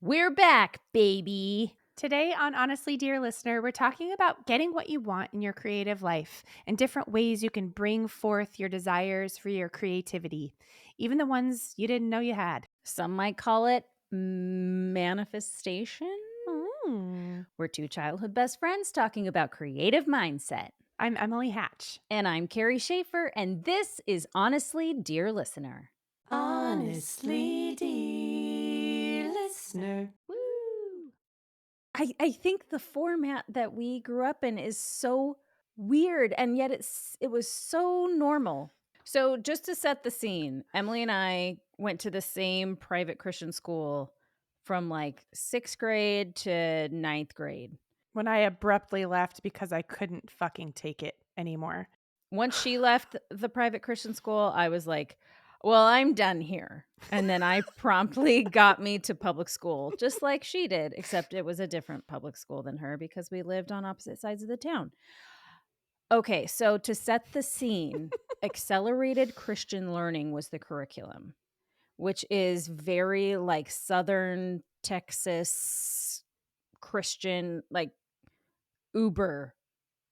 We're back, baby. Today on Honestly, Dear Listener, we're talking about getting what you want in your creative life and different ways you can bring forth your desires for your creativity, even the ones you didn't know you had. Some might call it manifestation. We're two childhood best friends talking about creative mindset. I'm Emily Hatch. And I'm Carrie Schaefer, and this is Honestly, Dear Listener. Honestly, Dear Listener. Woo! I think the format that we grew up in is so weird, and yet it was so normal. So just to set the scene, Emily and I went to the same private Christian school from like 6th grade to 9th grade. When I abruptly left because I couldn't fucking take it anymore. Once she left the private Christian school, I was like, well, I'm done here. And then I promptly got me to public school, just like she did, except it was a different public school than her because we lived on opposite sides of the town. Okay, so to set the scene, accelerated Christian learning was the curriculum, which is very like Southern Texas Christian, like uber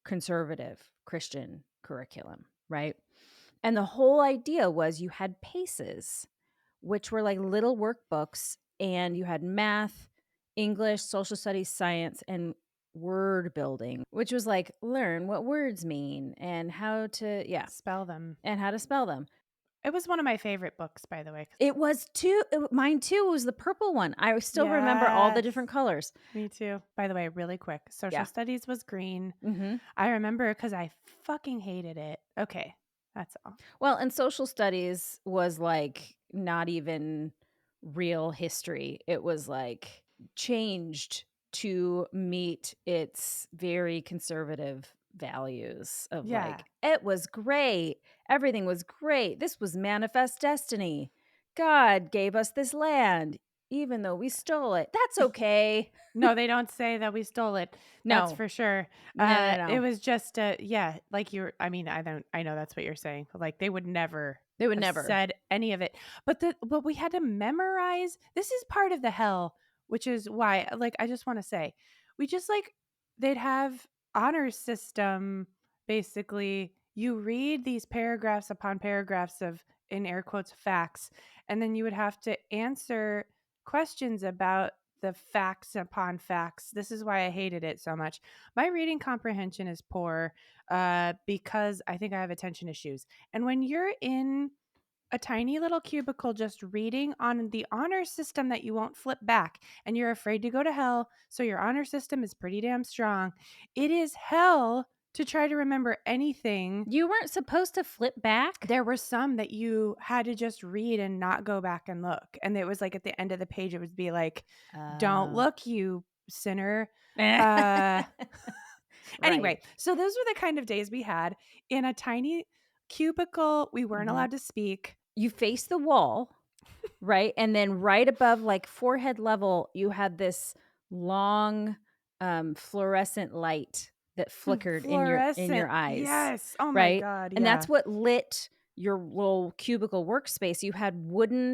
conservative Christian curriculum, right? And the whole idea was you had PACEs, which were like little workbooks, and you had math, English, social studies, science, and word building, which was like learn what words mean and how to, Spell them. and how to spell them. It was one of my favorite books, by the way. It was too, mine too was the purple one. I still remember all the Yes. different colors. Me too. By the way, really quick, social Yeah. studies was green. Mm-hmm. I remember because I fucking hated it. Okay, that's all. Well, and social studies was like not even real history. It was like changed to meet its very conservative values of Yeah. like, it was great. Everything was great. This was manifest destiny. God gave us this land, even though we stole it. That's okay. No, they don't say that we stole it. That's No, for sure. no. It was just yeah, like I mean, I know that's what you're saying, but like they would never They would have never. said any of it. But we had to memorize. This is part of the hell, which is why like I just want to say, we just like they'd have honor system basically. You read these paragraphs upon paragraphs of in air quotes facts, and then you would have to answer questions about the facts upon facts. This is why I hated it so much. My reading comprehension is poor because I think I have attention issues. And when you're in a tiny little cubicle just reading on the honor system that you won't flip back and you're afraid to go to hell, so your honor system is pretty damn strong, it is hell to try to remember anything. You weren't supposed to flip back? There were some that you had to just read and not go back and look. And it was like at the end of the page, it would be like, don't look, you sinner. Uh, Anyway, Right. so those were the kind of days we had in a tiny cubicle. We weren't allowed to speak. You face the wall, right? And then right above, like forehead level, you had this long fluorescent light that flickered in your Fluorescent. eyes, Yes. Oh my right? God. And Yeah. that's what lit your little cubicle workspace. You had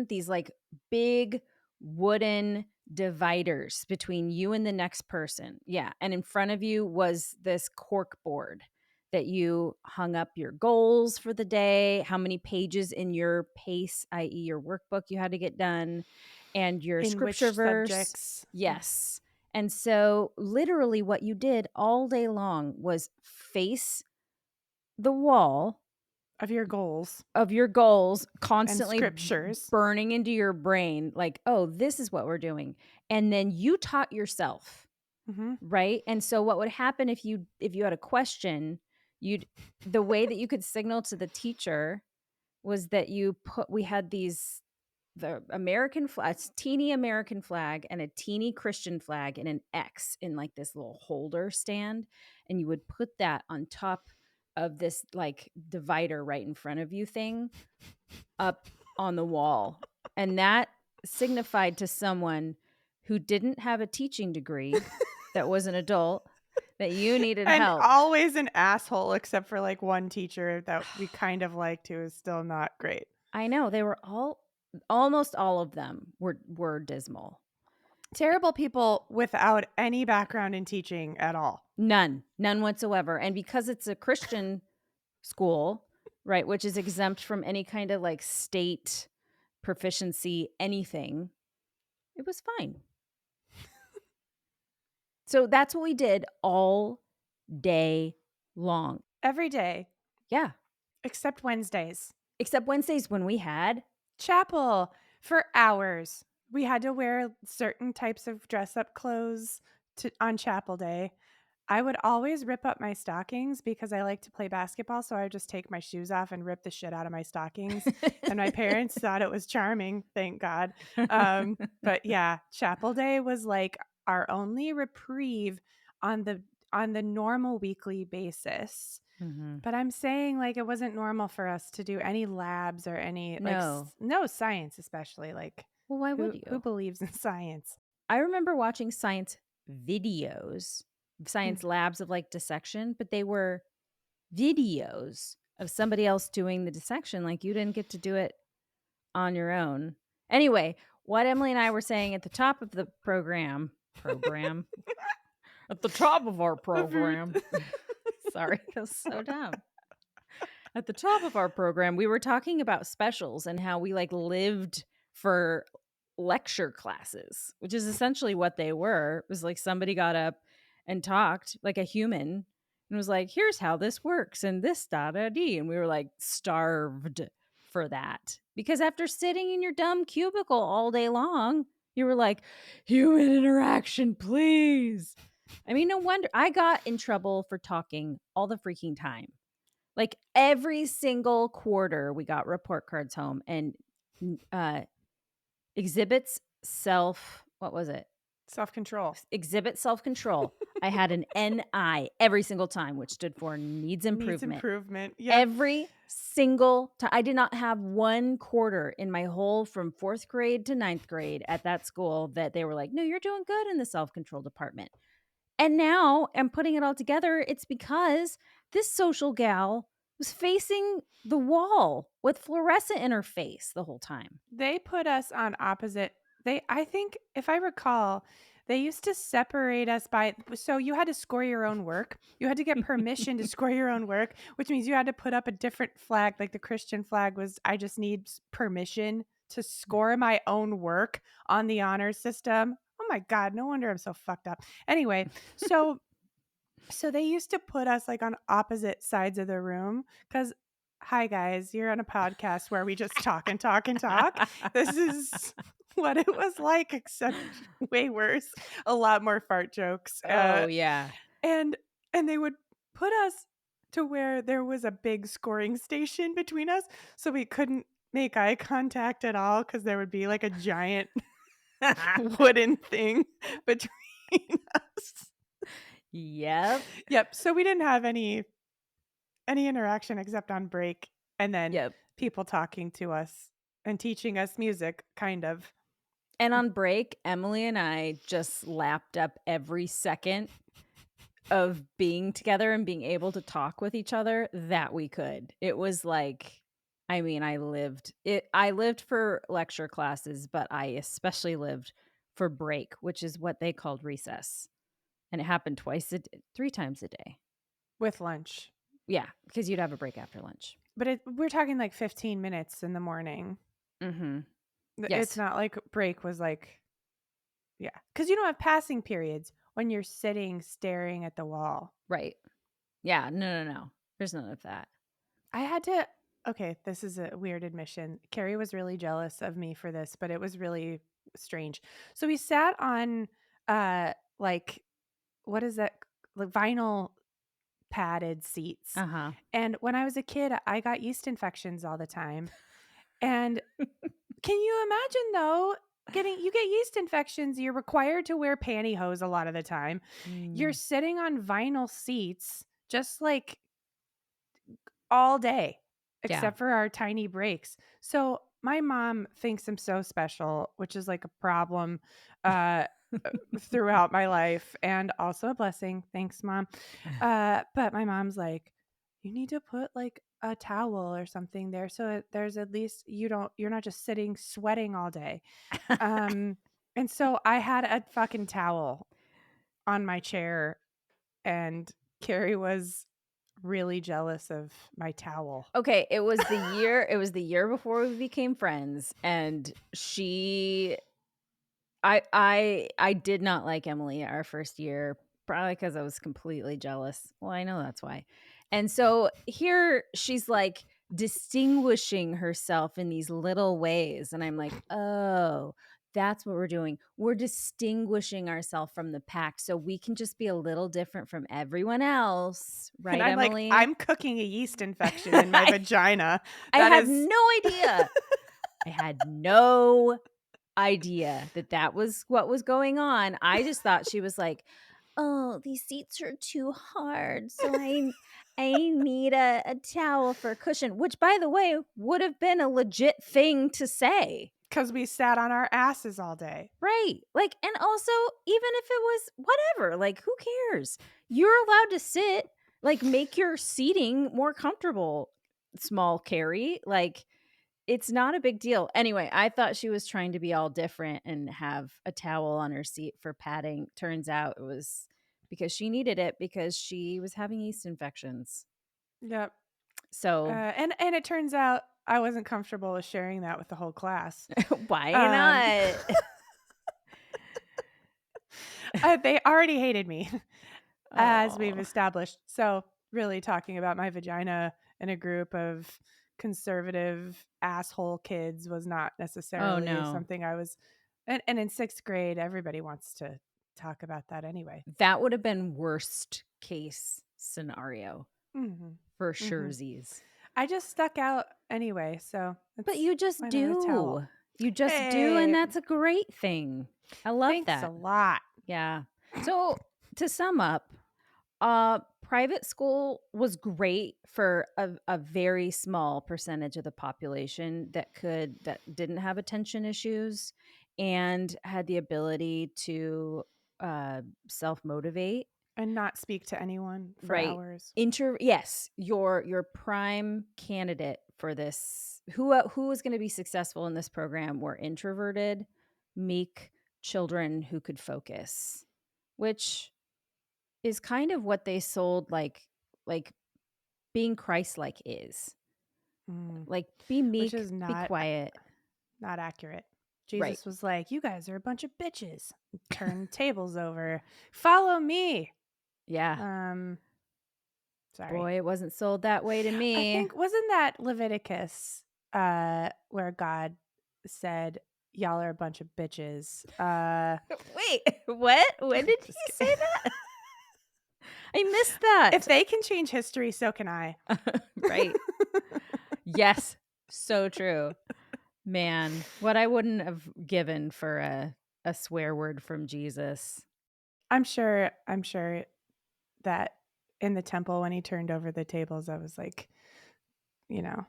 these like big wooden dividers between you and the next person. Yeah. And in front of you was this cork board that you hung up your goals for the day, how many pages in your PACE, i.e. your workbook you had to get done, and your In which scripture verse. subjects? Yes. And so literally what you did all day long was face the wall Of your goals of your goals, and constantly scriptures. burning into your brain like, oh, this is what we're doing. And then you taught yourself, Mm-hmm. right? And so what would happen if you had a question, the way that you could signal to the teacher was that we had the American flag, teeny American flag and a teeny Christian flag and an X in like this little holder stand. And you would put that on top of this like divider right in front of you thing up on the wall. And that signified to someone who didn't have a teaching degree that was an adult that you needed And help. always an asshole, except for like one teacher that we kind of liked who is still not great. I know they were almost all of them were dismal. Terrible people without any background in teaching at all. None whatsoever, and because it's a Christian school, right, which is exempt from any kind of, like, state proficiency, anything, it was fine. So that's what we did all day long. Every day, Yeah, except Wednesdays. except Wednesdays when we had Chapel for hours. We had to wear certain types of dress up clothes on chapel day. I would always rip up my stockings because I like to play basketball, so I would just take my shoes off and rip the shit out of my stockings, and my parents thought it was charming, thank God. But yeah, chapel day was, like, our only reprieve on the normal weekly basis. Mhm. But I'm saying, like, it wasn't normal for us to do any labs or any, like, No. no science especially, like, Well, why would who you? believes in science? I remember watching science videos, Mm. science labs of, like, dissection, but they were videos of somebody else doing the dissection, like, you didn't get to do it on your own. Anyway, what Emily and I were saying at the top of the program? At the top of our program. Sorry, that was so dumb. At the top of our program, we were talking about specials and how we, like, lived for lecture classes, which is essentially what they were. It was like somebody got up and talked like a human and was like, "Here's how this works and this da da dee," and we were, like, starved for that. Because after sitting in your dumb cubicle all day long, you were like, "Human interaction, please." I mean, no wonder I got in trouble for talking all the freaking time. Like, every single quarter, we got report cards home and, exhibits self what was it? Self-control. Exhibit self-control. I had an NI every single time, which stood for needs Needs improvement. improvement. Yep. Every single time. I did not have 1 quarter in my whole from 4th grade to ninth grade at that school that they were like, "No, you're doing good in the self-control department." And now I'm putting it all together. It's because this social gal was facing the wall with fluorescent in her face the whole time. They put us on opposite I think, if I recall, they used to separate us by so you had to score your own work. You had to get permission to score your own work, which means you had to put up a different flag, like the Christian flag was, "I just need permission to score my own work on the honor system." Oh my god, no wonder I'm so fucked up. Anyway, so they used to put us, like, on opposite sides of the room because, "Hi, guys, you're on a podcast where we just talk and talk and talk." This is what it was like, except way worse, a lot more fart jokes, Oh, yeah. and they would put us to where there was a big scoring station between us, so we couldn't make eye contact at all because there would be, like, a giant wooden thing between us. Yep. Yep, so we didn't have any interaction except on break, and then Yep. people talking to us and teaching us music, kind of. And on break, Emily and I just lapped up every second of being together and being able to talk with each other that we could. It was like I mean, I lived for lecture classes, but I especially lived for break, which is what they called recess. And it happened 3 times a day. With lunch. Yeah, because you'd have a break after lunch. But we're talking like 15 minutes in the morning. Mhm. It's Yes. not like break was like, yeah. Because you don't have passing periods when you're sitting staring at the wall. Right. Yeah, no. There's none of that. I had to, okay, this is a weird admission. Carrie was really jealous of me for this, but it was really strange. So we sat on, like, what is that? Like vinyl padded seats. Uh-huh. And when I was a kid, I got yeast infections all the time. And can you imagine though, you get yeast infections, you're required to wear pantyhose a lot of the time. You're Mm. sitting on vinyl seats just like all day, Yeah. except for our tiny breaks. So my mom thinks I'm so special, which is like a problem uh, throughout my life and also a blessing. Thanks, mom. But my mom's like, you need to put like a towel or something there so there's at least you're not just sitting sweating all day. Um, And so I had a fucking towel on my chair, and Carrie was really jealous of my towel. Okay, it was the year before we became friends, and I did not like Emily our first year, probably because I was completely jealous. Well, I know that's why. And so here she's like distinguishing herself in these little ways. And I'm like, oh, that's what we're doing. We're distinguishing ourselves from the pack so we can just be a little different from everyone else. And Right, I'm like, Emily? "I'm cooking a yeast infection in my I, vagina." I That had is no idea. I had no idea that that was what was going on. I just thought she was like, "Oh, these seats are too hard, so I need a towel for a cushion," which, by the way, would have been a legit thing to say. 'cause we sat on our asses all day. Right. Like, and also, even if it was whatever, like, who cares? You're allowed to sit, like, make your seating more comfortable, small Carrie. Like, it's not a big deal. Anyway, I thought she was trying to be all different and have a towel on her seat for padding. Turns out it was because she needed it because she was having yeast infections. Yep. So, And it turns out I wasn't comfortable with sharing that with the whole class. why Um, not? they already hated me, as we've Oh. established. So, really talking about my vagina in a group of conservative asshole kids was not Oh, necessarily no. something I was. And in 6th grade, everybody wants to talk about that anyway. That would have been worst case scenario Mhm. for Mhm. surezies. I just stuck out anyway, so But it's you just why not a towel? do. You just do, and Hey, that's a great thing. I love thanks a that. lot. Yeah. So, to sum up, private school was great for a very small percentage of the population that didn't have attention issues and had the ability to self-motivate. And not speak to anyone for Right. hours. Yes, your prime candidate for this who is going to be successful in this program were introverted, meek children who could focus, which is kind of what they sold like being Christ-like is. Mm, Like, be which meek, is be quiet. not accurate. Right. Jesus was like, "You guys are a bunch of bitches. Turn tables over. Follow me." Yeah. Um, sorry. Boy, it wasn't sold that way to I me. think wasn't that Leviticus where God said, "Y'all are a bunch of bitches." Wait, what? When did Just he say kidding. that? I missed If that. they can change history, so can I. Right. Yes. So true. Man, what I wouldn't have given for a swear word from Jesus. I'm sure that in the temple when he turned over the tables, I was like, you know,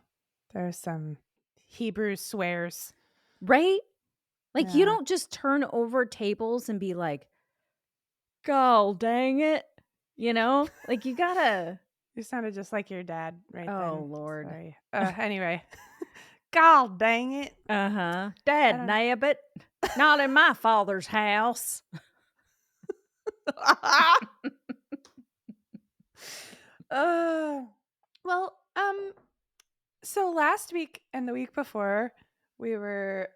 there's some Hebrew swears. Right? Like, you Yeah. don't just turn over tables and be like, "God dang it." You know? Like, you gotta You sounded just like your dad right oh, then. Lord. Sorry. Anyway. God dang it. Uh-huh. I Dad don't nabbit. Not in my father's house. uh, well, so last week and the week before, we were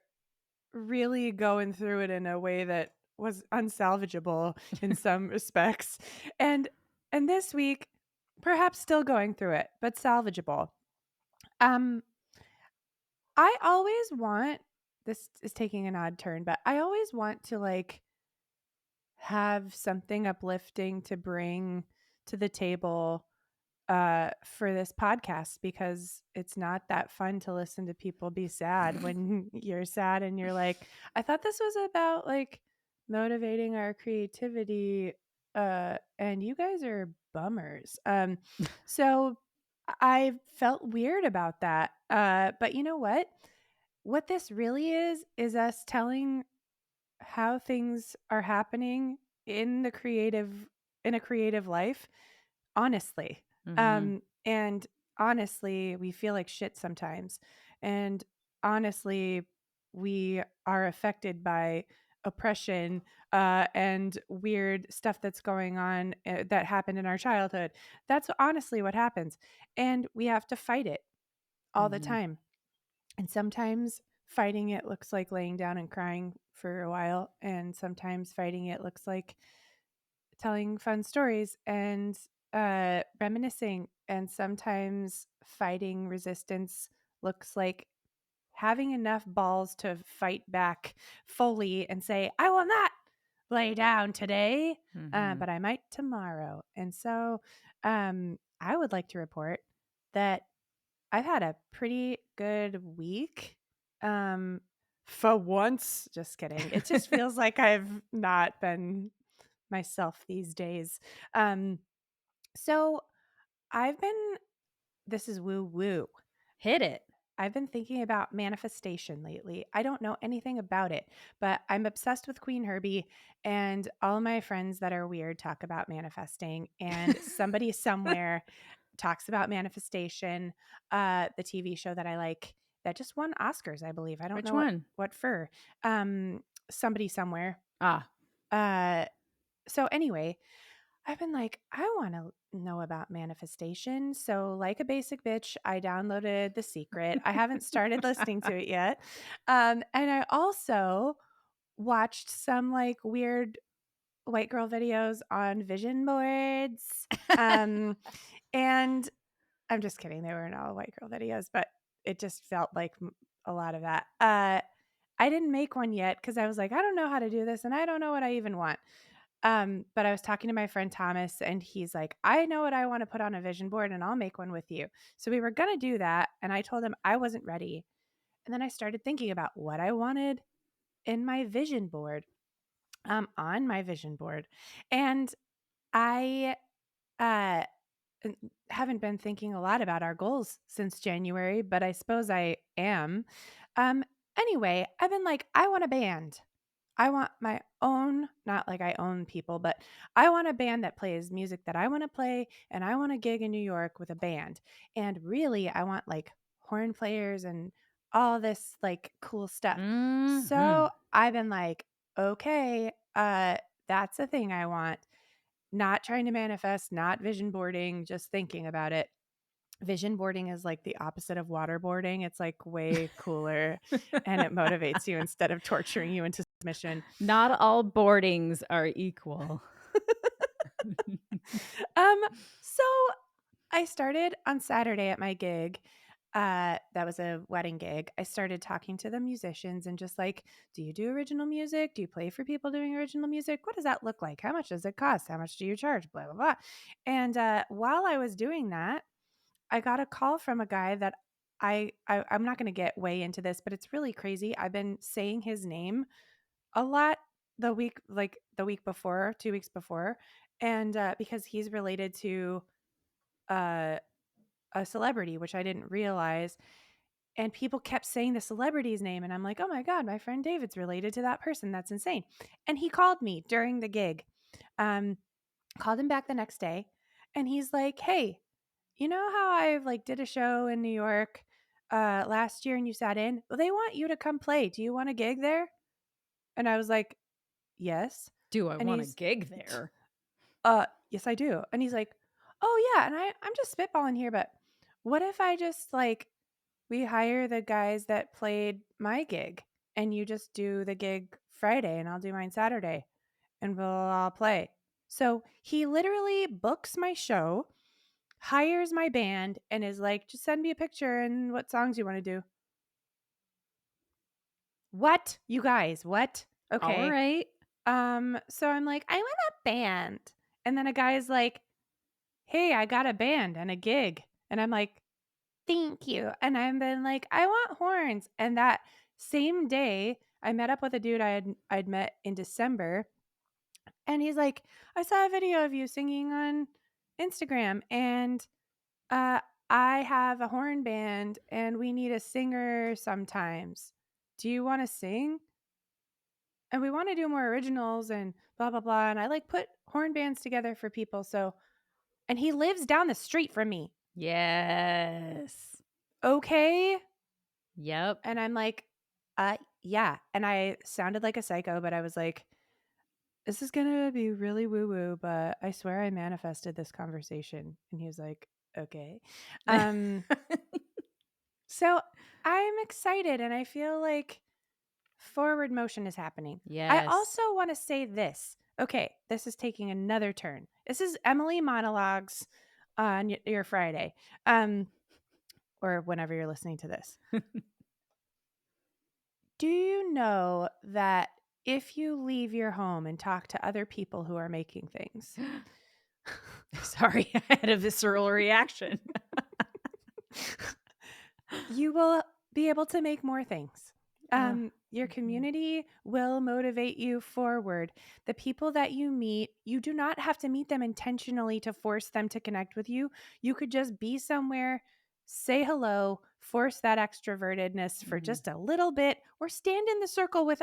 really going through it in a way that was unsalvageable in some respects. And this week, perhaps still going through it, but salvageable. Um, I always want this is taking an odd turn, but I always want to like have something uplifting to bring to the table for this podcast because it's not that fun to listen to people be sad when you're sad and you're like, I thought this was about like motivating our creativity and you guys are bummers. So I felt weird about that. But you know what? What this really is us telling how things are happening in the creative in a creative life honestly. Mhm. And honestly, we feel like shit sometimes. And honestly, we are affected by oppression and weird stuff that's going on that happened in our childhood. That's honestly what happens. And we have to fight it all the Mhm. time. And sometimes fighting it looks like laying down and crying for a while. And sometimes fighting it looks like telling fun stories and reminiscing. And sometimes fighting resistance looks like having enough balls to fight back fully and say, I will not lay down today, Mhm. but I might tomorrow. And so I would like to report that I've had a pretty good week. Um, for once, just kidding. It just feels like I've not been myself these days. Um, so I've been, this is woo woo. Hit it. I've been thinking about manifestation lately. I don't know anything about it, but I'm obsessed with Queen Herbie, and all my friends that are weird talk about manifesting. And somebody somewhere talks about manifestation, the TV show that I like that just won Oscars, I believe. I don't Which know what one? what for. Somebody somewhere. Ah, Uh, so anyway, I've been like, I want to know about manifestation. So, like a basic bitch, I downloaded The Secret. I haven't started listening to it yet. And I also watched some like weird white girl videos on vision boards. Um, and I'm just kidding. They weren't all white girl videos, but it just felt like a lot of that. I didn't make one yet because I was like, I don't know how to do this and I don't know what I even want. But I was talking to my friend Thomas and he's like, I know what I want to put on a vision board and I'll make one with you. So we were going to do that. And I told him I wasn't ready. And then I started thinking about what I wanted in my vision board, on my vision board. And I, uh, haven't been thinking a lot about our goals since January, but I suppose I am. Um, anyway, I've been like, I want a band. I want my own, not like I own people, but I want a band that plays music that I want to play, and I want to gig in New York with a band. And really, I want like horn players and all this like cool stuff. So mhm. I've been like, okay, that's a thing I want. Not trying to manifest, not vision boarding, just thinking about it. Vision boarding is like the opposite of waterboarding. It's like way cooler and it motivates you instead of torturing you into submission. Not all boardings are equal. Um, so I started on Saturday at my gig. That was a wedding gig. I started talking to the musicians and just like, do you do original music? Do you play for people doing original music? What does that look like? How much does it cost? How much do you charge? Blah, blah, blah. And while I was doing that, I got a call from a guy that I'm not going to get way into this, but it's really crazy. I've been saying his name a lot the week before, 2 weeks before, and because he's related to uh, a celebrity, which I didn't realize. And people kept saying the celebrity's name, and I'm like, oh my god, my friend David's related to that person. That's insane. And he called me during the gig. Um, Called him back the next day, and he's like, hey, you know how I like did a show in New York last year and you sat in? Well, they want you to come play. Do you want a gig there? And I was like, yes. Do I And want a he's, gig there? yes, I do. And he's like, oh yeah. And I'm just spitballing here, but what if I just like we hire the guys that played my gig and you just do the gig Friday and I'll do mine Saturday and we'll all play. So he literally books my show, hires my band, and is like, just send me a picture and what songs you want to do. What? You guys, what? All Okay. right. So I'm like, I want a band. And then a guy's like, hey, I got a band and a gig. And I'm like, thank you. And I've been like, I want horns. And that same day, I met up with a dude I'd met in December. And he's like, I saw a video of you singing on Instagram. And Uh, I have a horn band and we need a singer sometimes. Do you want to sing? And we want to do more originals and blah, blah, blah. And I like put horn bands together for people. So, and he lives down the street from me. Yes. Okay. Yep. And I'm like, yeah, and I sounded like a psycho, but I was like, "This is gonna be really woo-woo, but I swear I manifested this conversation." And he was like, "Okay." Um, so I'm excited and I feel like forward motion is happening. I Yes. also wanna say this. Okay, this is taking another turn. This is Emily monologues on your Friday, um, or whenever you're listening to this. Do you know that if you leave your home and talk to other people who are making things, Sorry, I had a visceral reaction. you will be able to make more things. Ugh, Your mhm, community will motivate you forward. The people that you meet, you do not have to meet them intentionally to force them to connect with you. You could just be somewhere, say hello, force that extrovertedness for mhm, just a little bit, or stand in the circle with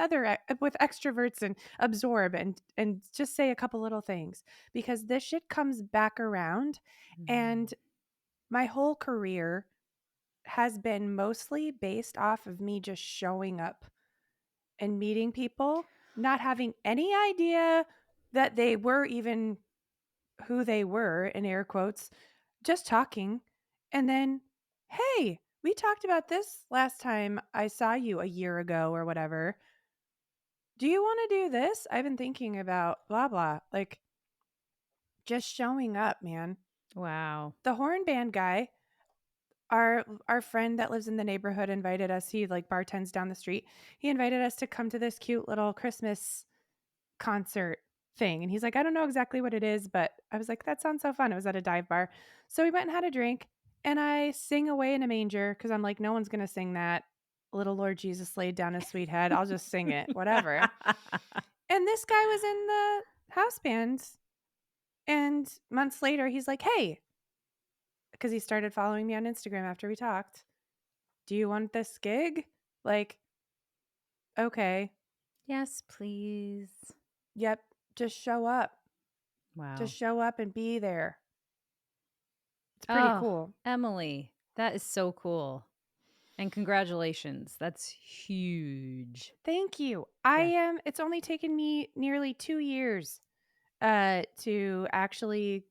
with extroverts and absorb and just say a couple little things because this shit comes back around. mhm. And my whole career has been mostly based off of me just showing up and meeting people, not having any idea that they were even who they were, in air quotes, just talking. And then, hey, we talked about this last time I saw you a year ago or whatever. Do you want to do this? I've been thinking about blah, blah. Like just showing up, man. Wow. The horn band guy, our friend that lives in the neighborhood invited us. He like bartends down the street. He invited us to come to this cute little Christmas concert thing. And he's like, I don't know exactly what it is, but I was like, that sounds so fun. It was at a dive bar. So we went and had a drink and I sing Away in a Manger because I'm like, no one's gonna sing that. Little Lord Jesus laid down his sweet head. I'll just sing it, whatever. And this guy was in the house band. And months later, he's like, hey, because he started following me on Instagram after we talked. Do you want this gig? Like, okay. Yes, please. Yep. Just show up. Just Wow. show up and be there. It's pretty Oh, cool. Emily, that is so cool. And congratulations. That's huge. Thank you. I Yeah. am it's only taken me nearly 2 years to actually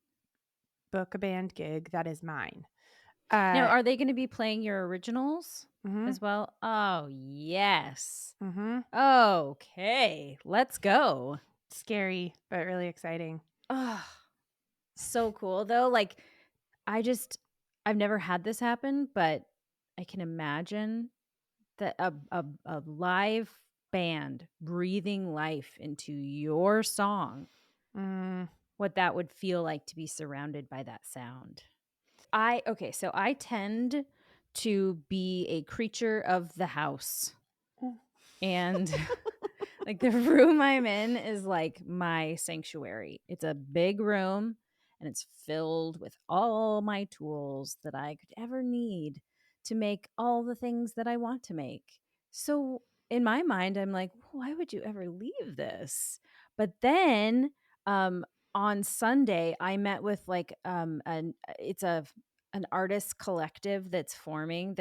book a band gig that is mine. Now, Uh are they gonna be playing your originals mhm. as well? Oh, yes. Mhm. Okay, let's go. Scary, but really exciting. Oh, so cool though. Like, I just I've never had this happen, but I can imagine that a live band breathing life into your song, Mm. what that would feel like to be surrounded by that sound. Okay, so I tend to be a creature of the house. And like the room I'm in is like my sanctuary. It's a big room and it's filled with all my tools that I could ever need to make all the things that I want to make. So in my mind, I'm like, why would you ever leave this? But then um on Sunday, I met with like it's an artist collective that's forming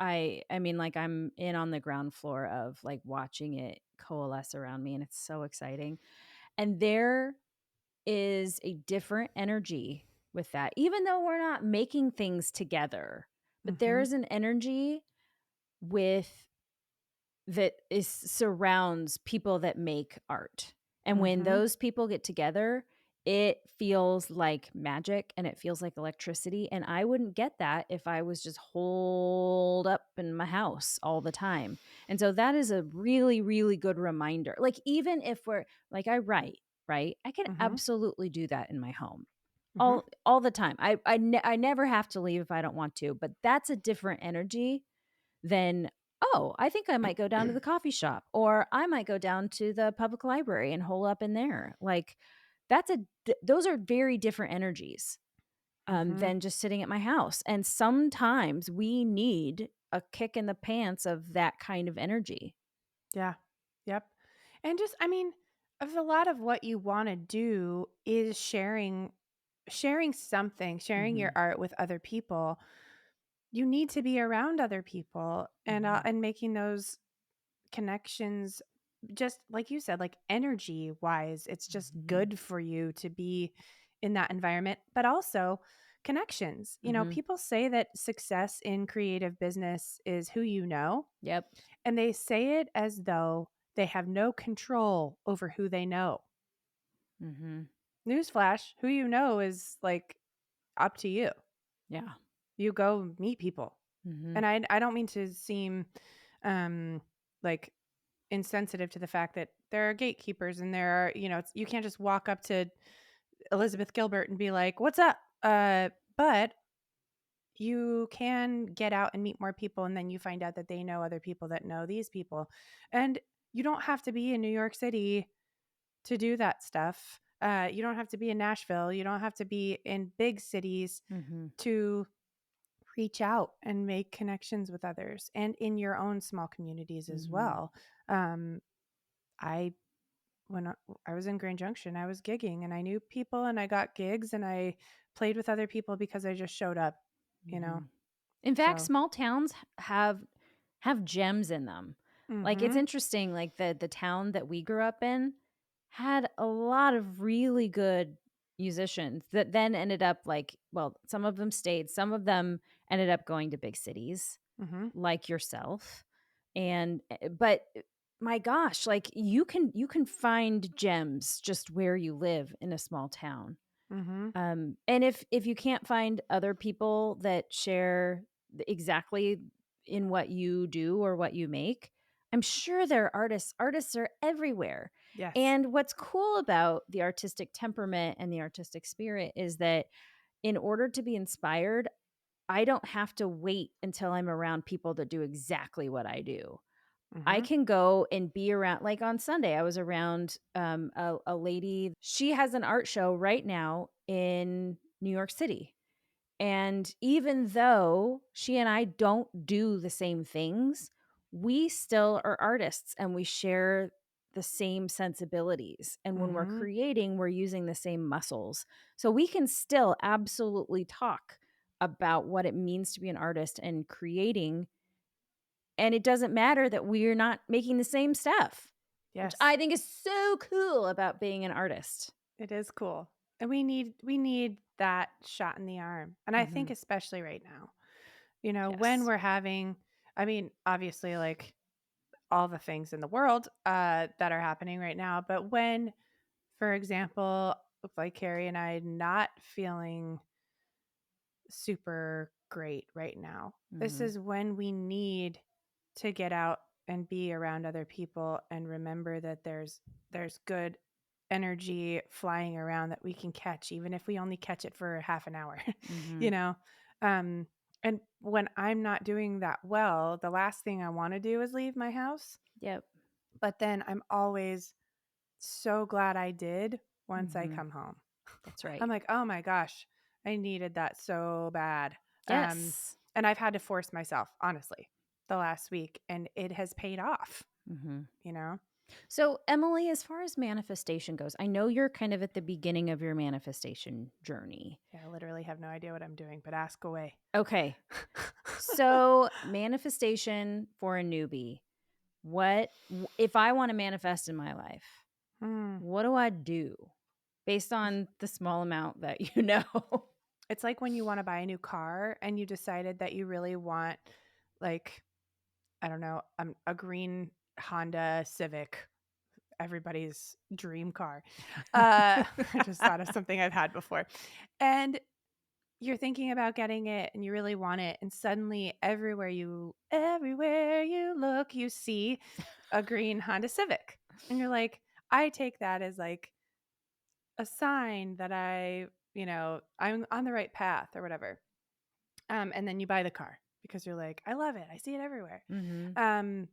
I mean, like, I'm in on the ground floor of, like, watching it coalesce around me, and it's so exciting, and there is a different energy with that, even though we're not making things together, but there Mhm. is an energy with that is surrounds people that make art. And when Mhm. those people get together, it feels like magic and it feels like electricity. And I wouldn't get that if I was just holed up in my house all the time. And so that is a really, really good reminder. Like, even if we're like, I write, right? I can Mhm. absolutely do that in my home Mhm. all the time. I never have to leave if I don't want to, but that's a different energy then, oh, I think I might go down to the coffee shop or I might go down to the public library and hole up in there. Like those are very different energies Mhm. than just sitting at my house. And sometimes we need a kick in the pants of that kind of energy. Yeah. Yep. And just I mean, of a lot of what you wanna do is sharing something, sharing your Mhm. art with other people. You need to be around other people Mhm. and making those connections, just like you said, like energy wise, it's just Mhm. good for you to be in that environment, but also connections. Mhm. People say that success in creative business is who you know, Yep. and they say it as though they have no control over who they know. Mhm. Newsflash, who you know is like up to you. Yeah. You go meet people. Mhm. And I don't mean to seem um like insensitive to the fact that there are gatekeepers and there are, you can't just walk up to Elizabeth Gilbert and be like, "What's up?" But you can get out and meet more people, and then you find out that they know other people that know these people. And you don't have to be in New York City to do that stuff. You don't have to be in Nashville. You don't have to be in big cities Mhm. to reach out and make connections with others and in your own small communities as Mhm. well. Um, I when I was in Grand Junction, I was gigging and I knew people and I got gigs and I played with other people because I just showed up, you know. Mhm. In fact, So, small towns have gems in them. Like, it's mhm. interesting, like, the town that we grew up in had a lot of really good musicians that then ended up, like, well, some of them stayed, some of them ended up going to big cities, Mhm. like yourself, and, but, my gosh, like, you can find gems just where you live in a small town. Mhm. And if you can't find other people that share exactly in what you do or what you make, I'm sure there are artists. Artists are everywhere. Yes. And what's cool about the artistic temperament and the artistic spirit is that in order to be inspired, I don't have to wait until I'm around people that do exactly what I do. I Mhm. can go and be around, like on Sunday, I was around a lady. She has an art show right now in New York City. And even though she and I don't do the same things, we still are artists and we share the same sensibilities. And when we're Mhm. creating, we're using the same muscles. So we can still absolutely talk about what it means to be an artist and creating, and it doesn't matter that we're not making the same stuff, which Yes. I think is so cool about being an artist. It is cool. And we need that shot in the arm. And I think Mhm. especially right now, when Yes. we're having, I mean, obviously like all the things in the world that are happening right now, but when, for example, like Carrie and I not feeling super great right now, this Mhm. is when we need to get out and be around other people and remember that there's good energy flying around that we can catch even if we only catch it for half an hour. you Mhm. know um and when I'm not doing that well, the last thing I want to do is leave my house, Yep. but then I'm always so glad I did once I Mhm. come home. That's right. I'm like, "Oh my gosh, I needed that so bad." Um, Yes. and I've had to force myself, honestly, the last week, and it has paid off, Mhm. you know? So, Emily, as far as manifestation goes, I know you're kind of at the beginning of your manifestation journey. Yeah, I literally have no idea what I'm doing, but ask away. Okay. So, manifestation for a newbie. If I want to manifest in my life, Hmm. what do I do based on the small amount that you know? It's like when you wanna buy a new car and you decided that you really want, like, I don't know, a green Honda Civic, everybody's dream car. I just thought of something I've had before. And you're thinking about getting it and you really want it, and suddenly everywhere you look, you see a green Honda Civic. And you're like, I take that as like a sign that I'm on the right path or whatever. And then you buy the car because you're like, I love it. I see it everywhere. Mhm. Um,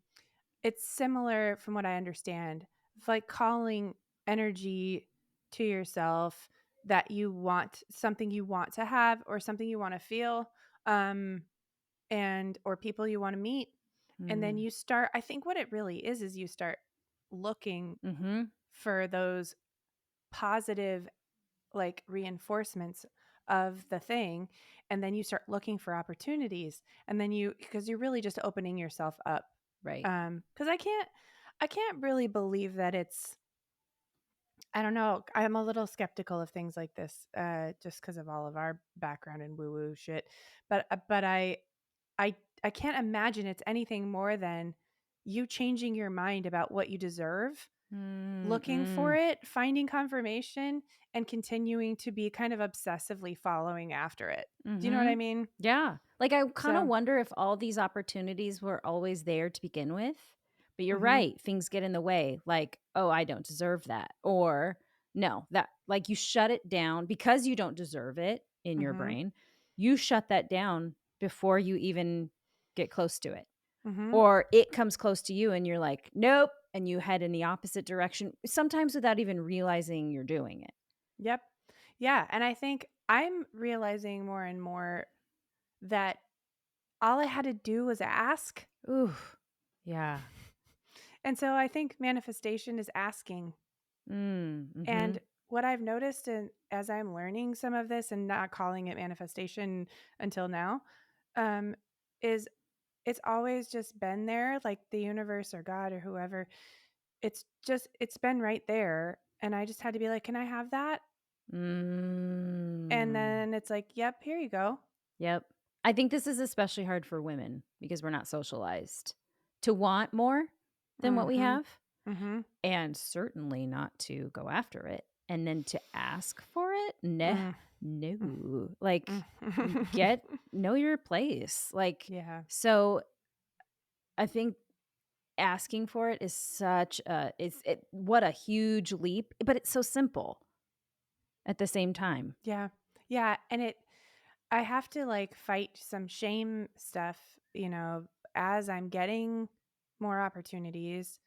it's similar from what I understand. It's like calling energy to yourself that you want, something you want to have or something you want to feel, um, and or people you want to meet. And then Mm. you start, I think what it really is you start looking Mhm. for those positive like reinforcements of the thing, and then you start looking for opportunities, and then you because you're really just opening yourself up Right. Because I can't really believe that it's. I don't know. I'm a little skeptical of things like this, just because of all of our background in woo woo shit. But I I can't imagine it's anything more than you changing your mind about what you deserve, looking for Mm-mm. it, finding confirmation, and continuing to be kind of obsessively following after it. Do you know what I Mhm. mean? Yeah. Like, I kinda So, wonder if all these opportunities were always there to begin with, but you're mhm, right, things get in the way, like, "Oh, I don't deserve that," or, "No, that" like, you shut it down because you don't deserve it in your mhm, brain, you shut that down before you even get close to it, mhm. or it comes close to you and you're like, "Nope," and you head in the opposite direction, sometimes without even realizing you're doing it. Yep. Yeah, and I think I'm realizing more and more that all I had to do was ask. Ooh. Yeah. And so I think manifestation is asking. And Mhm. what I've noticed as I'm learning some of this and not calling it manifestation until now, um, is it's always just been there, like the universe or God or whoever. It's been right there. And I just had to be like, can I have that? And Mm. then it's like, yep, here you go. Yep. I think this is especially hard for women because we're not socialized to want more than what we Mm-hmm. have, Mm-hmm. and certainly not to go after it, and then to ask for it? Nah, Mm, mm, no. Like, mm. get know your place. Like, Yeah. so I think asking for it is such a what a huge leap, but it's so simple at the same time. Yeah. Yeah. And I have to like fight some shame stuff, as I'm getting more opportunities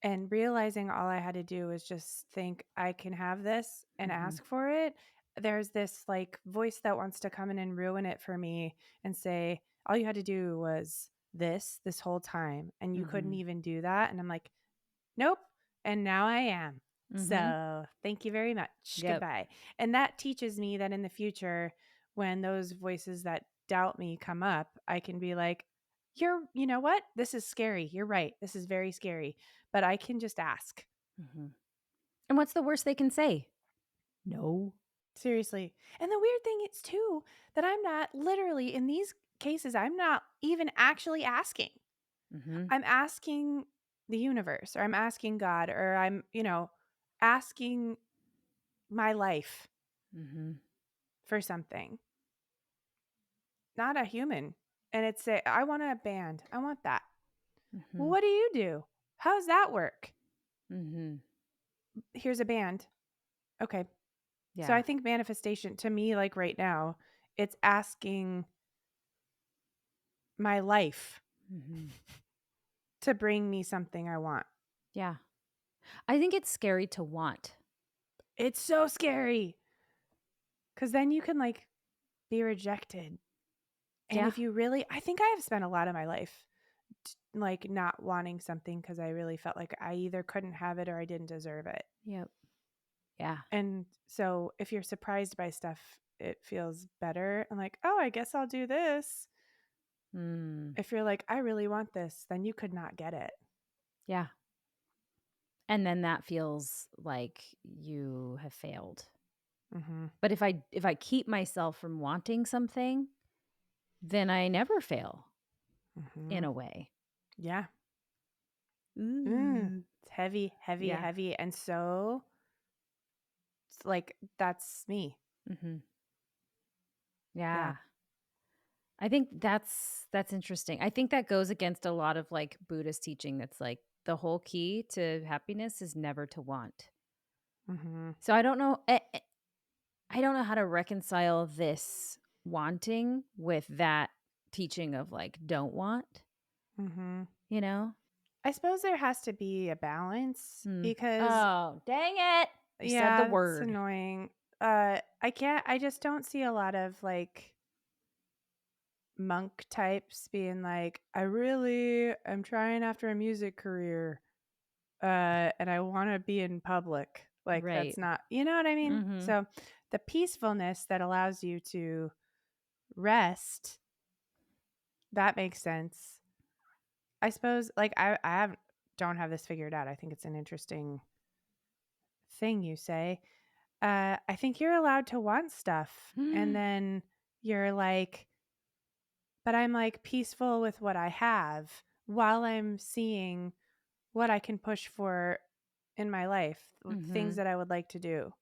and realizing all I had to do was just think I can have this and Mhm. ask for it. There's this like voice that wants to come in and ruin it for me and say, all you had to do was this whole time and you couldn't Mhm. even do that. And I'm like, nope. And now I am. Mhm. So thank you very much. Yep. Goodbye. And that teaches me that in the future, when those voices that doubt me come up, I can be like, you know what? This is scary. You're right. This is very scary. But I can just ask. Mhm. And what's the worst they can say? No. Seriously. And the weird thing is, too, that I'm not literally in these cases, I'm not even actually asking. Mhm. I'm asking the universe or I'm asking God or I'm, asking my life Mhm. for something, not a human. And it's I want a band. I want that. Well, Mhm. what do you do? How's that work? Mhm. Here's a band. Okay. So Yeah. I think manifestation to me, like right now, it's asking my life Mhm. to bring me something I want. Yeah. I think it's scary to want. It's so scary because then you can like be rejected. And Yeah. if you really, I think I have spent a lot of my life like not wanting something because I really felt like I either couldn't have it or I didn't deserve it. Yep. Yeah. And so if you're surprised by stuff, it feels better. And like, oh, I guess I'll do this. Mm. If you're like, I really want this, then you could not get it. Yeah. And then that feels like you have failed. Hmm. But if I keep myself from wanting something, then I never fail Hmm. in a way. Yeah. Ooh. It's heavy, heavy, Yeah. heavy. And so it's like, that's me. Mhm. Yeah. Yeah. I think that's interesting. I think that goes against a lot of, like, Buddhist teaching that's like, the whole key to happiness is never to want. Hmm. So I don't know how to reconcile this wanting with that teaching of, like, don't want, Hmm. you know? I suppose there has to be a balance Hmm. because, Oh, dang it. You said the yeah, it's word. annoying. I just don't see a lot of like monk types being like, I really am trying after a music career, and I want to be in public. Like, that's Right. not, you know what I mean? Mhm. So, the peacefulness that allows you to rest, that makes sense. I suppose, like, I haven't don't have this figured out. I think it's an interesting thing you say. I think you're allowed to want stuff, and then you're like, "But I'm, like, peaceful with what I have while I'm seeing what I can push for in my life, things Mhm. that I would like to do,"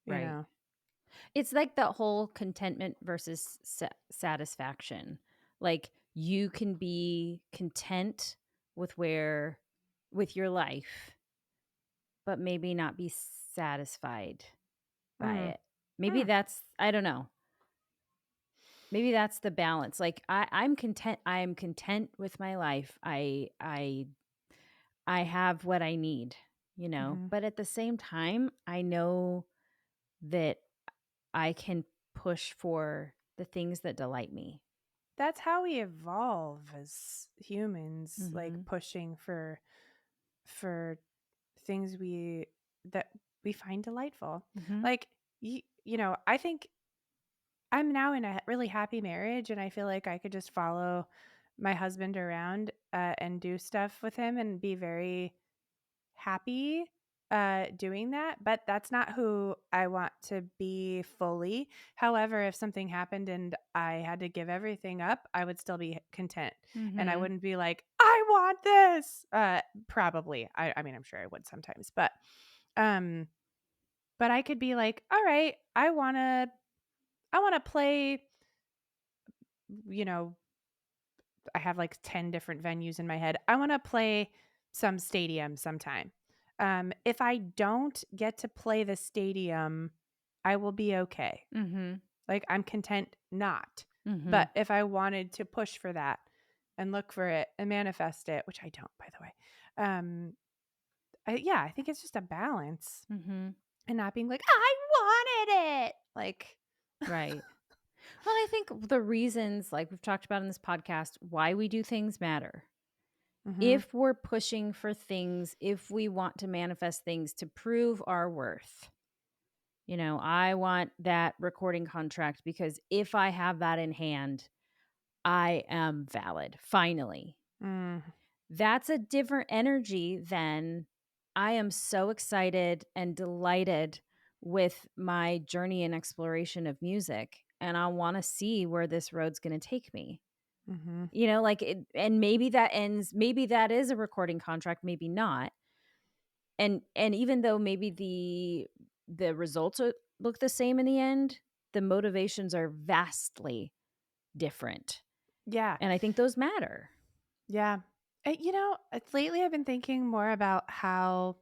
you Right. know? It's like the whole contentment versus satisfaction. Like, you can be content with with your life, but maybe not be satisfied by Mm. it. Maybe Hmm. that's I don't know. Maybe that's the balance. Like, I am content with my life. I have what I need, you know? Mhm. But at the same time, I know that I can push for the things that delight me. That's how we evolve as humans, like, Mhm. pushing for things that we find delightful. Mhm. Like, I think I'm now in a really happy marriage, and I feel like I could just follow my husband around, and do stuff with him and be very happy, doing that, but that's not who I want to be fully. However, if something happened and I had to give everything up, I would still be content, and I Mhm. wouldn't be like, "I want this!" Probably. I mean, I'm sure I would sometimes, um, but I could be like, "All right, I wanna play," you know, I have like 10 different venues in my head. I wanna play some stadium sometime. If I don't get to play the stadium, I will be okay. Mhm. Like, I'm content not. Mhm. But if I wanted to push for that and look for it and manifest it, which I don't, by the way, um, I think it's just a balance Mhm. and not being like, "I wanted it!" Like Right. Well, I think the reasons, like we've talked about in this podcast, why we do things matter. Mhm, If we're pushing for things, if we want to manifest things to prove our worth, I want that recording contract because if I have that in hand, I am valid, finally. mm, That's a different energy than I am so excited and delighted with my journey and exploration of music, and I wanna see where this road's gonna take me. mhm. Like, and maybe that is a recording contract, maybe not. And even though maybe the results look the same in the end, the motivations are vastly different, Yeah. and I think those matter. Yeah. Lately I've been thinking more about how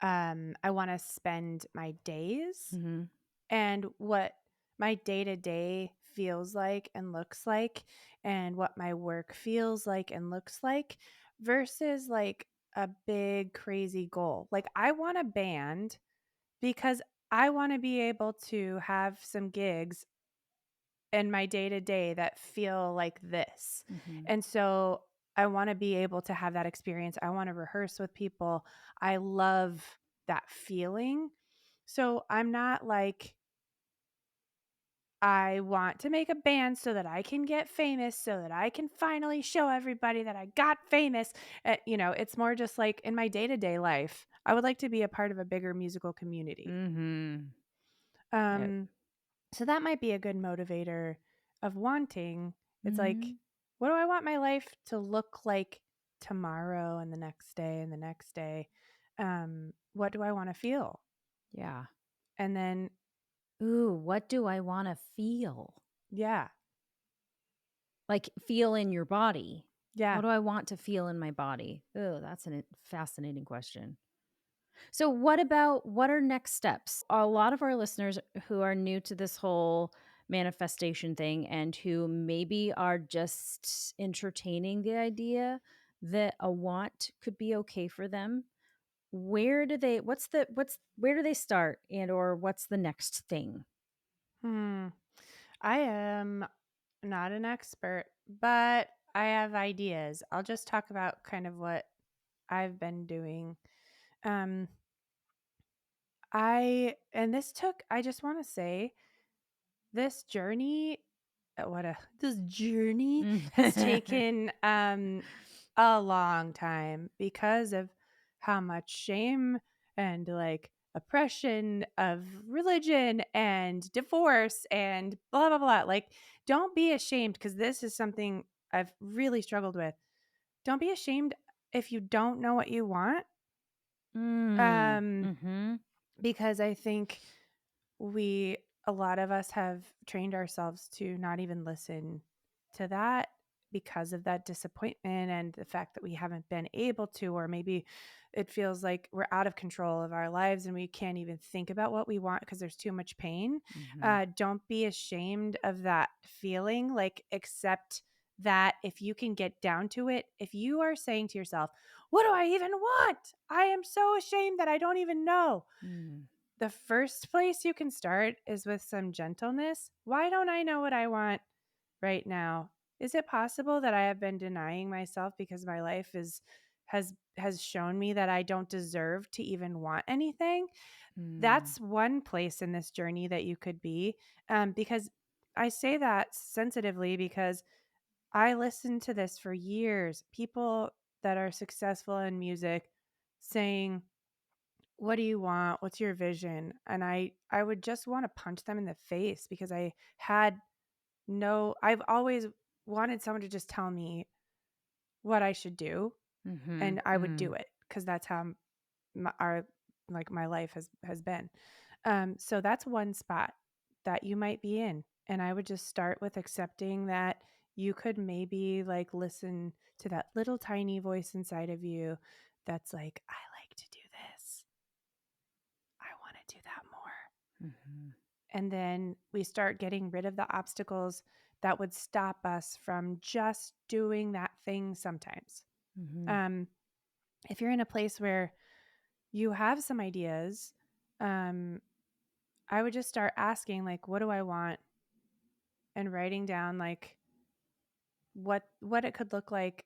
I want to spend my days Mhm. and what my day to day feels like and looks like, and what my work feels like and looks like versus like a big crazy goal. Like, I want a band because I want to be able to have some gigs in my day to day that feel like this. Mhm. And so I want to be able to have that experience. I want to rehearse with people. I love that feeling. So I'm not like, I want to make a band so that I can get famous, so that I can finally show everybody that I got famous. It's more just like in my day to day life, I would like to be a part of a bigger musical community. Mhm. Yep. Um, So that might be a good motivator of wanting. It's like, Mhm. what do I want my life to look like tomorrow and the next day and the next day? What do I want to feel? Yeah. And then, Ooh, what do I wanna feel? yeah, Like, feel in your body. What yeah. do I want to feel in my body? Oh, that's a fascinating question. So, what are next steps? A lot of our listeners who are new to this whole manifestation thing and who maybe are just entertaining the idea that a want could be okay for them. Where do they start and or what's the next thing? Hmm. I am not an expert, but I have ideas. I'll just talk about kind of what I've been doing. Um, and I just want to say, This journey this journey has Mm. taken, a long time because of how much shame and like oppression of religion and divorce and blah blah blah. Like, don't be ashamed, because this is something I've really struggled with. Don't be ashamed if you don't know what you want. Mm. Um Mhm. because I think we a lot of us have trained ourselves to not even listen to that because of that disappointment and the fact that we haven't been able to, or maybe it feels like we're out of control of our lives and we can't even think about what we want because there's too much pain. Mhm. Don't be ashamed of that feeling. Like, accept that if you can get down to it, if you are saying to yourself, what do I even want? I am so ashamed that I don't even know. Mm. The first place you can start is with some gentleness. Why don't I know what I want right now? Is it possible that I have been denying myself because my life has shown me that I don't deserve to even want anything? Mm. That's one place in this journey that you could be. Because I say that sensitively because I listened to this for years. People that are successful in music saying, what do you want? What's your vision? And I would just want to punch them in the face because I've always wanted someone to just tell me what I should do, Mhm. and I would do Mm. it because that's how my life has been. So that's one spot that you might be in, and I would just start with accepting that you could maybe like listen to that little tiny voice inside of you that's like, I like to do this. I want to do that more. Mhm. And then we start getting rid of the obstacles that would stop us from just doing that thing sometimes. Mhm. Um, if you're in a place where you have some ideas, um, I would just start asking, like, what do I want? And writing down, like, what it could look like.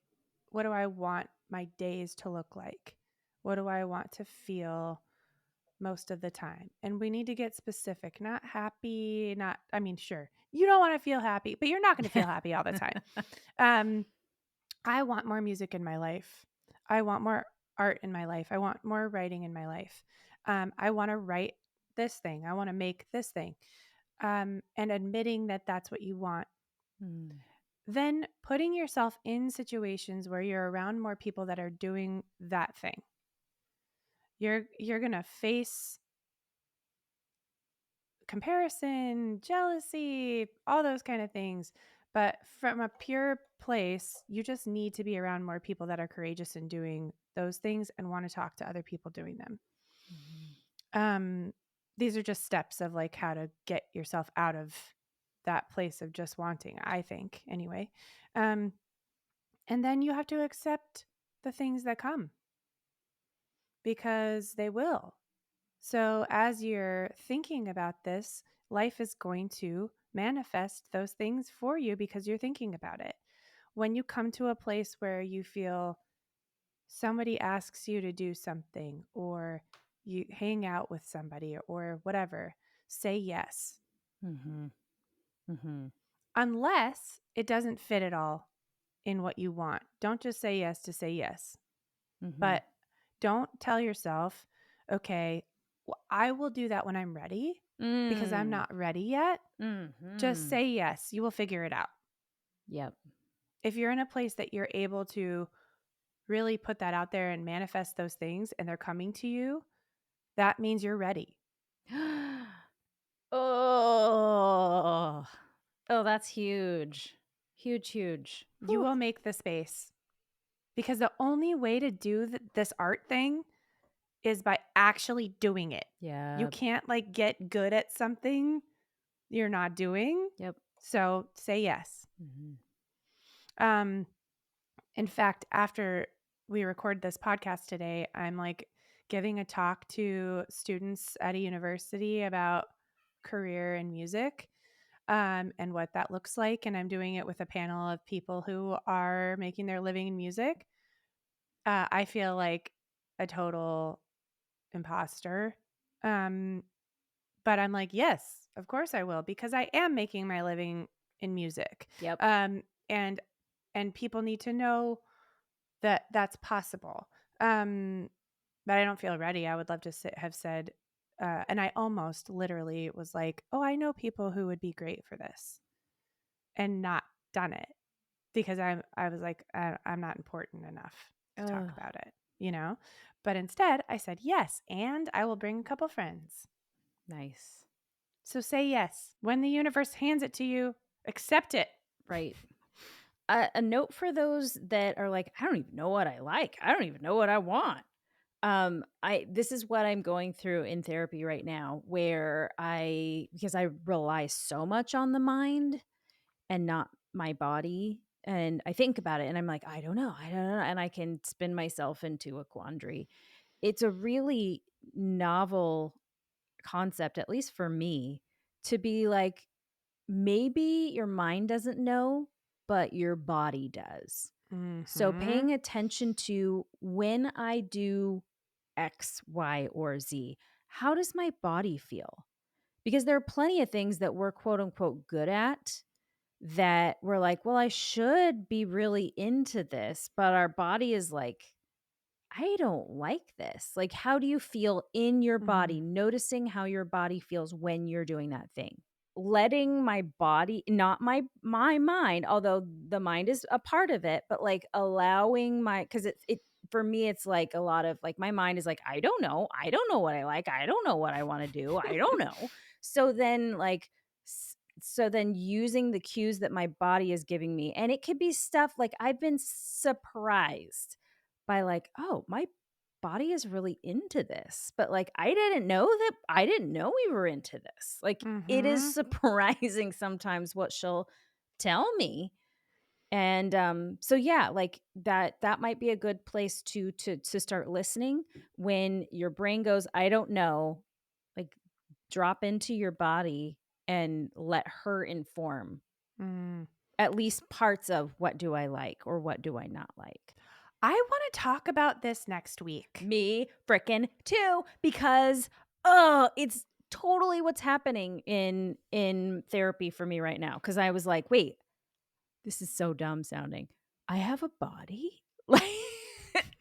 What do I want my days to look like? What do I want to feel most of the time? And we need to get specific, not happy, not, I mean, sure, you don't want to feel happy, but you're not going to feel happy all the time. Um, I want more music in my life. I want more art in my life. I want more writing in my life. I want to write this thing. I want to make this thing. And admitting that that's what you want. Mm. Then putting yourself in situations where you're around more people that are doing that thing. You're going to face comparison, jealousy, all those kind of things. But from a pure place, you just need to be around more people that are courageous in doing those things and want to talk to other people doing them. Mhm. Um, these are just steps of like how to get yourself out of that place of just wanting, I think, anyway. Um, and then you have to accept the things that come because they will. So, as you're thinking about this, life is going to manifest those things for you because you're thinking about it. When you come to a place where you feel somebody asks you to do something, or you hang out with somebody, or whatever, say yes, Mhm. Mhm. unless it doesn't fit at all in what you want. Don't just say yes to say yes. Mhm. But don't tell yourself, okay, I will do that when I'm ready because I'm Mm. not ready yet. Just Mhm. say yes. You will figure it out. Yep. If you're in a place that you're able to really put that out there and manifest those things and they're coming to you, that means you're ready. Oh. Oh, that's huge. Huge, huge. You Whew. will make the space because the only way to do this art thing is by actually doing it. You Yeah. can't like get good at something you're not doing. Yep. So say yes. Mhm. Um, in fact, after we record this podcast today, I'm like giving a talk to students at a university about career in music, and what that looks like. And I'm doing it with a panel of people who are making their living in music. I feel like a total imposter. Um, but I'm like, yes, of course I will, because I am making my living in music. Yep. Um, and people need to know that that's possible. But I don't feel ready. I would love to have said, and I almost literally was like, oh, I know people who would be great for this, and not done it because I was like, I'm not important enough to talk Ugh, about it, you know? But instead, I said yes, and I will bring a couple friends. nice. So say yes. When the universe hands it to you, accept it. Right. A note for those that are like, I don't even know what I like. I don't even know what I want. I this is what I'm going through in therapy right now, where because I rely so much on the mind and not my body. And I think about it and I'm like, I don't know. And I can spin myself into a quandary. It's a really novel concept, at least for me, to be like, maybe your mind doesn't know, but your body does. So Mm-hmm. paying attention to when I do X, Y, or Z, how does my body feel? Because there are plenty of things that we're quote unquote good at that we're like, well, I should be really into this, but our body is like, I don't like this. Like, how do you feel in your Mm-hmm. body? Noticing how your body feels when you're doing that thing. Letting my body, not my mind, although the mind is a part of it, but like allowing my, because it for me, it's like a lot of like my mind is like, I don't know. I don't know what I like. I don't know what I want to do. I don't know. So then like so then using the cues that my body is giving me, and it could be stuff like I've been surprised by like, "Oh, my body is really into this." But, like, I didn't know we were into this. Like, it is Mm-hmm. surprising sometimes what she'll tell me. And, so yeah, like, that might be a good place to start listening when your brain goes, "I don't know." Like, drop into your body and let her inform Mm. at least parts of what do I like or what do I not like. I want to talk about this next week. Me frickin' too, because, it's totally what's happening in therapy for me right now. Because I was like, "Wait, this is so dumb sounding. I have a body?" Like,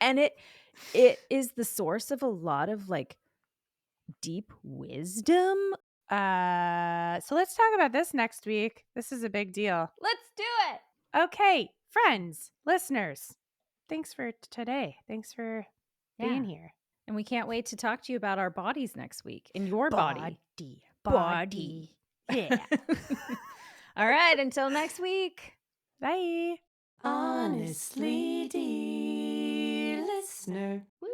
and it is the source of a lot of, like, deep wisdom. So let's talk about this next week. This is a big deal. Let's do it. Okay, friends, listeners, thanks for today. Thanks for being Yeah, here. and we can't wait to talk to you about our bodies next week, in your body. Body, Body. body. Yeah. All right, until next week. Bye. Honestly, dear listener. Woo.